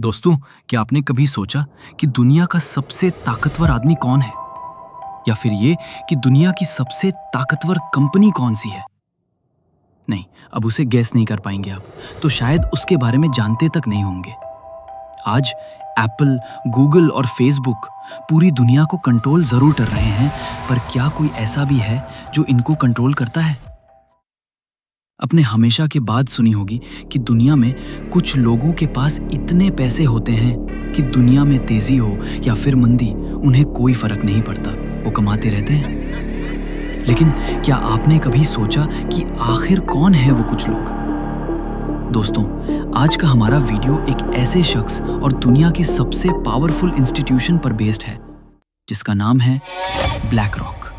दोस्तों, क्या आपने कभी सोचा कि दुनिया का सबसे ताकतवर आदमी कौन है? या फिर ये कि दुनिया की सबसे ताकतवर कंपनी कौन सी है? नहीं, अब उसे गैस नहीं कर पाएंगे आप, तो शायद उसके बारे में जानते तक नहीं होंगे। आज एप्पल, गूगल और फेसबुक पूरी दुनिया को कंट्रोल जरूर कर रहे हैं, पर क्या कोई ऐसा भी है जो इनको कंट्रोल करता है? आपने हमेशा के बाद सुनी होगी कि दुनिया में कुछ लोगों के पास इतने पैसे होते हैं कि दुनिया में तेजी हो या फिर मंदी, उन्हें कोई फर्क नहीं पड़ता, वो कमाते रहते हैं। लेकिन क्या आपने कभी सोचा कि आखिर कौन है वो कुछ लोग? दोस्तों, आज का हमारा वीडियो एक ऐसे शख्स और दुनिया के सबसे पावरफुल इंस्टीट्यूशन पर बेस्ड है, जिसका नाम है black rock.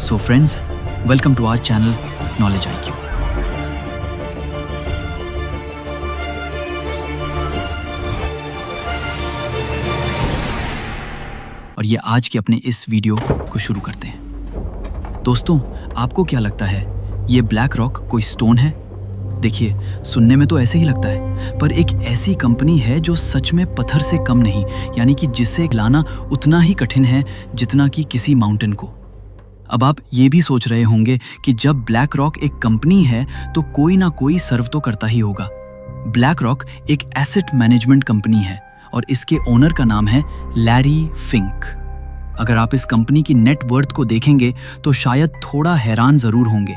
So friends, welcome to our channel Knowledge IQ. और ये आज के अपने इस वीडियो को शुरू करते हैं। दोस्तों, आपको क्या लगता है ये ब्लैक रॉक कोई स्टोन है? देखिए, सुनने में तो ऐसे ही लगता है, पर एक ऐसी कंपनी है जो सच में पत्थर से कम नहीं, यानी कि जिसे लाना उतना ही कठिन है जितना कि किसी माउंटेन को। अब आप ये भी सोच रहे होंगे कि जब ब्लैक रॉक एक कंपनी है तो कोई ना कोई सर्व तो करता ही होगा। ब्लैक रॉक एक एसेट मैनेजमेंट कंपनी है और इसके ओनर का नाम है लैरी फिंक। अगर आप इस कंपनी की नेट वर्थ को देखेंगे तो शायद थोड़ा हैरान जरूर होंगे।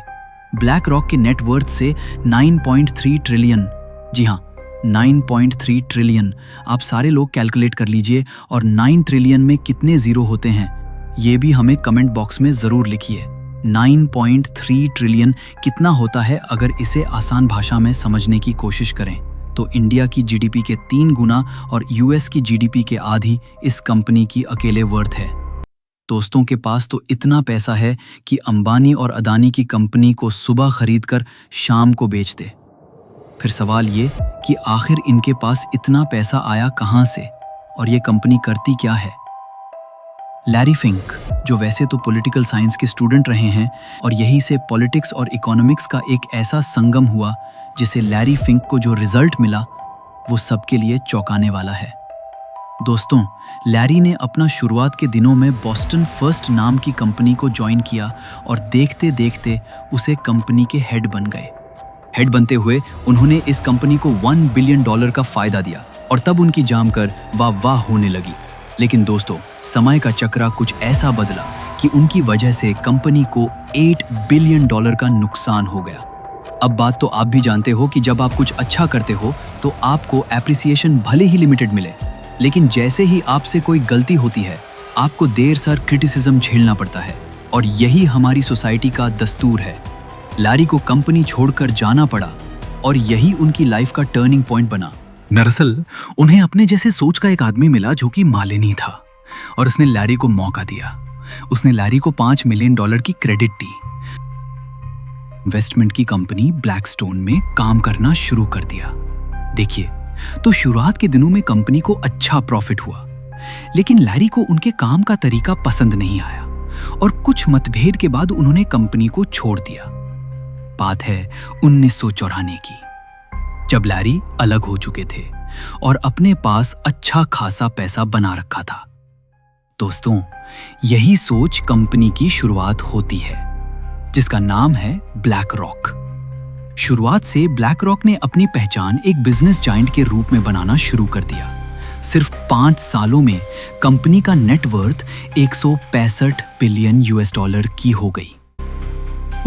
ब्लैक रॉक के नेट वर्थ से 9.3 ट्रिलियन, जी हाँ 9.3 ट्रिलियन, आप सारे लोग कैलकुलेट कर लीजिए, और 9 ट्रिलियन में कितने जीरो होते हैं ये भी हमें कमेंट बॉक्स में जरूर लिखिए। 9.3 ट्रिलियन कितना होता है? अगर इसे आसान भाषा में समझने की कोशिश करें तो इंडिया की जीडीपी के 3 गुना और यूएस की जीडीपी के आधी इस कंपनी की अकेले वर्थ है। दोस्तों के पास तो इतना पैसा है कि अंबानी और अदानी की कंपनी को सुबह खरीदकर शाम को बेच दे। फिर सवाल ये कि आखिर इनके पास इतना पैसा आया कहां से और ये कंपनी करती क्या है? लैरी फिंक, जो वैसे तो पॉलिटिकल साइंस के स्टूडेंट रहे हैं, और यही से पॉलिटिक्स और इकोनॉमिक्स का एक ऐसा संगम हुआ जिसे लैरी फिंक को जो रिजल्ट मिला वो सबके लिए चौंकाने वाला है। दोस्तों, लैरी ने अपना शुरुआत के दिनों में बॉस्टन फर्स्ट नाम की कंपनी को ज्वाइन किया और देखते देखते उसे कंपनी के हेड बन गए। हेड बनते हुए उन्होंने इस कंपनी को $1 बिलियन का फायदा दिया और तब उनकी जमकर वाह वाह होने लगी। लेकिन दोस्तों, समय का चक्रा कुछ ऐसा बदला कि उनकी वजह से कंपनी को $8 बिलियन का नुकसान हो गया। अब बात तो आप भी जानते हो कि जब आप कुछ अच्छा करते हो तो आपको एप्रिसिएशन भले ही लिमिटेड मिले, लेकिन जैसे ही आपसे कोई गलती होती है आपको देर सर क्रिटिसिज्म झेलना पड़ता है, और यही हमारी सोसाइटी का दस्तूर है। लैरी को कंपनी छोड़कर जाना पड़ा और यही उनकी लाइफ का टर्निंग पॉइंट बना। दरअसल उन्हें अपने जैसे सोच का एक आदमी मिला जो कि मालिनी था, और उसने लैरी को मौका दिया। उसने लैरी को $5 मिलियन की क्रेडिट दी। इन्वेस्टमेंट की कंपनी ब्लैकस्टोन में काम करना शुरू कर दिया। देखिए, तो शुरुआत के दिनों में कंपनी को अच्छा प्रॉफिट हुआ, लेकिन लैरी को उनके काम का तरीका पसंद नहीं आया और कुछ मतभेद के बाद उन्होंने कंपनी को छोड़ दिया। बात है 1994 की, जब लैरी अलग हो चुके थे और अपने पास अच्छा खासा पैसा बना रखा था। दोस्तों, यही सोच कंपनी की शुरुआत होती है, जिसका नाम है ब्लैक रॉक। शुरुआत से ब्लैक रॉक ने अपनी पहचान एक बिजनेस जायंट के रूप में बनाना शुरू कर दिया। सिर्फ 5 सालों में कंपनी का नेटवर्थ $165 बिलियन की हो गई।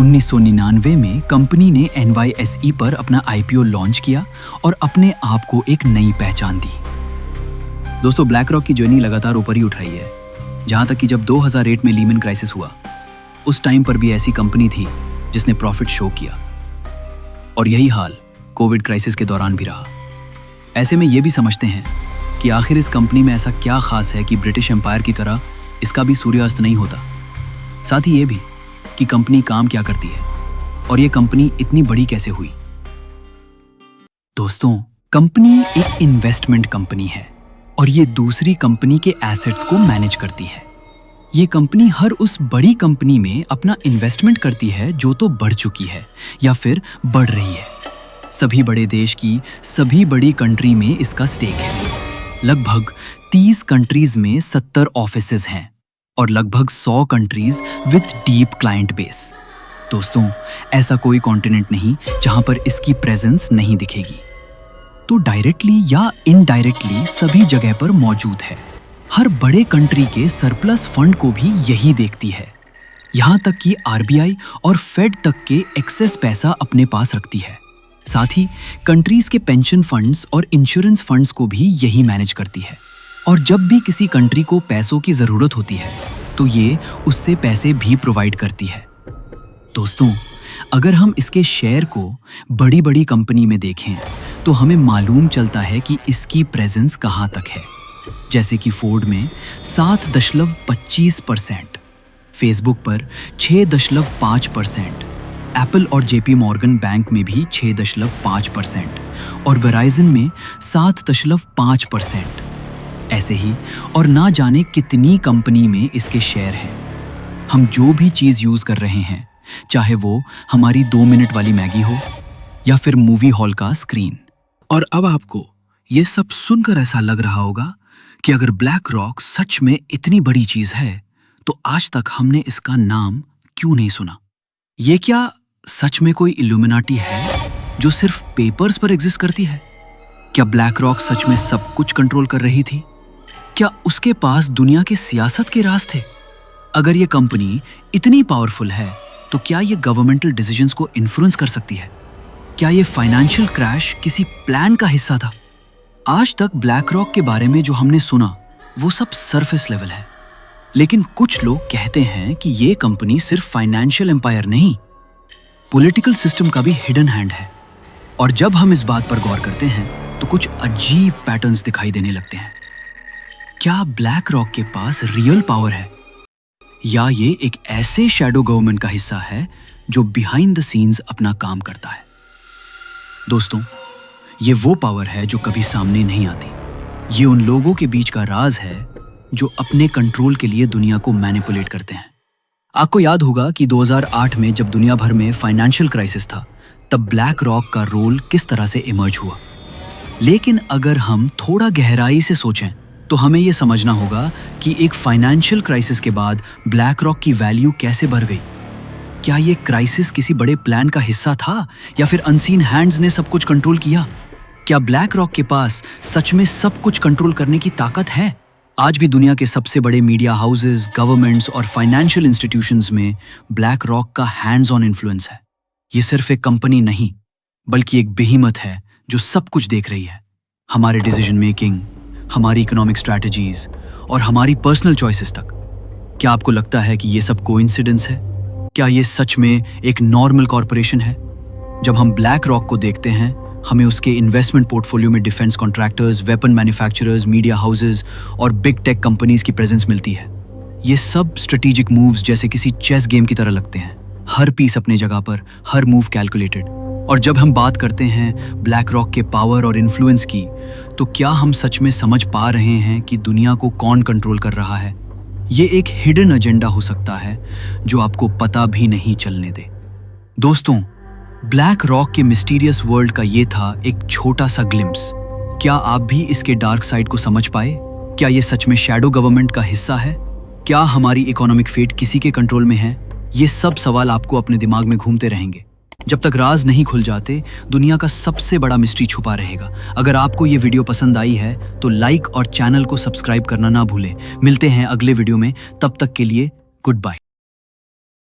1999 में कंपनी ने NYSE पर अपना IPO लॉन्च किया और अपने आप को एक नई पहचान दी। दोस्तों, ब्लैक रॉक की जर्नी लगातार ऊपर ही उठ रही है, जहां तक कि जब 2008 में लीमन क्राइसिस हुआ, उस टाइम पर भी ऐसी कंपनी थी जिसने प्रॉफिट शो किया, और यही हाल कोविड क्राइसिस के दौरान भी रहा। ऐसे में ये भी समझते हैं कि आखिर इस कंपनी में ऐसा क्या खास है कि ब्रिटिश एम्पायर की तरह इसका भी सूर्यास्त नहीं होता। साथ ही ये भी कि कंपनी काम क्या करती है और ये कंपनी इतनी बड़ी कैसे हुई। दोस्तों, कंपनी एक इन्वेस्टमेंट कंपनी है और ये दूसरी कंपनी के एसेट्स को मैनेज करती है। ये कंपनी हर उस बड़ी कंपनी में अपना इन्वेस्टमेंट करती है जो तो बढ़ चुकी है या फिर बढ़ रही है। सभी बड़े देश की सभी बड़ी कंट्री में इसका स्टेक है। लगभग 30 कंट्रीज में 70 ऑफिसेज हैं और लगभग 100 countries with deep client base. दोस्तों, ऐसा कोई कॉन्टिनेंट नहीं जहां पर इसकी प्रेजेंस नहीं दिखेगी। तो डायरेक्टली या इनडायरेक्टली सभी जगह पर मौजूद है। हर बड़े कंट्री के सरप्लस फंड को भी यही देखती है। यहाँ तक कि आरबीआई और फेड तक के एक्सेस पैसा अपने पास रखती है। साथ ही कंट्रीज के पेंशन फंड्स और इंश्योरेंस फंड्स को भी यही मैनेज करती है। और जब भी किसी कंट्री को पैसों की जरूरत होती है तो ये उससे पैसे भी प्रोवाइड करती है। दोस्तों, अगर हम इसके शेयर को बड़ी बड़ी कंपनी में देखें तो हमें मालूम चलता है कि इसकी प्रेजेंस कहाँ तक है। जैसे कि फोर्ड में 7.25%, फेसबुक पर 6.5%, एप्पल और जेपी मॉर्गन बैंक में भी 6.5% और वेराइजन में 7.5%। ऐसे ही और ना जाने कितनी कंपनी में इसके शेयर हैं। हम जो भी चीज़ यूज़ कर रहे हैं, चाहे वो हमारी 2 मिनट वाली मैगी हो या फिर मूवी हॉल का स्क्रीन। और अब आपको ये सब सुनकर ऐसा लग रहा होगा कि अगर ब्लैक रॉक सच में इतनी बड़ी चीज है तो आज तक हमने इसका नाम क्यों नहीं सुना। ये क्या सच में कोई इल्यूमिनाटी है जो सिर्फ पेपर्स पर एग्जिस्ट करती है? क्या ब्लैक रॉक सच में सब कुछ कंट्रोल कर रही थी? क्या उसके पास दुनिया के सियासत के राज थे? अगर ये कंपनी इतनी पावरफुल है तो क्या ये गवर्नमेंटल डिसीजंस को इन्फ्लुएंस कर सकती है? क्या ये फाइनेंशियल क्रैश किसी प्लान का हिस्सा था? आज तक ब्लैक रॉक के बारे में जो हमने सुना वो सब सरफेस लेवल है, लेकिन कुछ लोग कहते हैं कि ये कंपनी सिर्फ फाइनेंशियल एम्पायर नहीं, पॉलिटिकल सिस्टम का भी हिडन हैंड है। और जब हम इस बात पर गौर करते हैं तो कुछ अजीब पैटर्न्स दिखाई देने लगते हैं। क्या ब्लैक रॉक के पास रियल पावर है या ये एक ऐसे शैडो गवर्नमेंट का हिस्सा है जो बिहाइंड द सीन्स अपना काम करता है? दोस्तों, ये वो पावर है जो कभी सामने नहीं आती। ये उन लोगों के बीच का राज है जो अपने कंट्रोल के लिए दुनिया को मैनिपुलेट करते हैं। आपको याद होगा कि 2008 में जब दुनिया भर में फाइनेंशियल क्राइसिस था, तब ब्लैक रॉक का रोल किस तरह से इमर्ज हुआ। लेकिन अगर हम थोड़ा गहराई से सोचें तो हमें यह समझना होगा कि एक फाइनेंशियल क्राइसिस के बाद ब्लैक रॉक की वैल्यू कैसे बढ़ गई। क्या ये क्राइसिस किसी बड़े प्लान का हिस्सा था या फिर अनसीन हैंड्स ने सब कुछ कंट्रोल किया? क्या ब्लैक रॉक के पास सच में सब कुछ कंट्रोल करने की ताकत है? आज भी दुनिया के सबसे बड़े मीडिया हाउसेस, गवर्नमेंट्स और फाइनेंशियल इंस्टीट्यूशंस में ब्लैक रॉक का हैंड्स ऑन इन्फ्लुएंस है। ये सिर्फ एक कंपनी नहीं, बल्कि एक बेहीमत है जो सब कुछ देख रही है। हमारे डिसीजन मेकिंग, हमारी इकोनॉमिक स्ट्रैटेजीज और हमारी पर्सनल चॉइसेस तक। क्या आपको लगता है कि ये सब कोइंसिडेंस है? क्या ये सच में एक नॉर्मल कॉरपोरेशन है? जब हम ब्लैक रॉक को देखते हैं, हमें उसके इन्वेस्टमेंट पोर्टफोलियो में defence contractors, weapon manufacturers, media houses और बिग टेक कंपनीज की प्रेजेंस मिलती है। ये सब स्ट्रेटेजिक मूव्स जैसे किसी चेस गेम की तरह लगते हैं, हर पीस अपने जगह पर, हर मूव कैलकुलेटेड। और जब हम बात करते हैं ब्लैक रॉक के पावर और इन्फ्लुएंस की, तो क्या हम सच में समझ पा रहे हैं कि दुनिया को कौन कंट्रोल कर रहा है? ये एक हिडन एजेंडा हो सकता है जो आपको पता भी नहीं चलने दे। दोस्तों, ब्लैक रॉक के मिस्टीरियस वर्ल्ड का ये था एक छोटा सा ग्लिम्स। क्या आप भी इसके डार्क साइड को समझ पाए? क्या ये सच में शैडो गवर्नमेंट का हिस्सा है? क्या हमारी इकोनॉमिक फेट किसी के कंट्रोल में है? ये सब सवाल आपको अपने दिमाग में घूमते रहेंगे। जब तक राज नहीं खुल जाते, दुनिया का सबसे बड़ा मिस्ट्री छुपा रहेगा। अगर आपको ये वीडियो पसंद आई है तो लाइक और चैनल को सब्सक्राइब करना ना भूलें। मिलते हैं अगले वीडियो में, तब तक के लिए गुड बाय।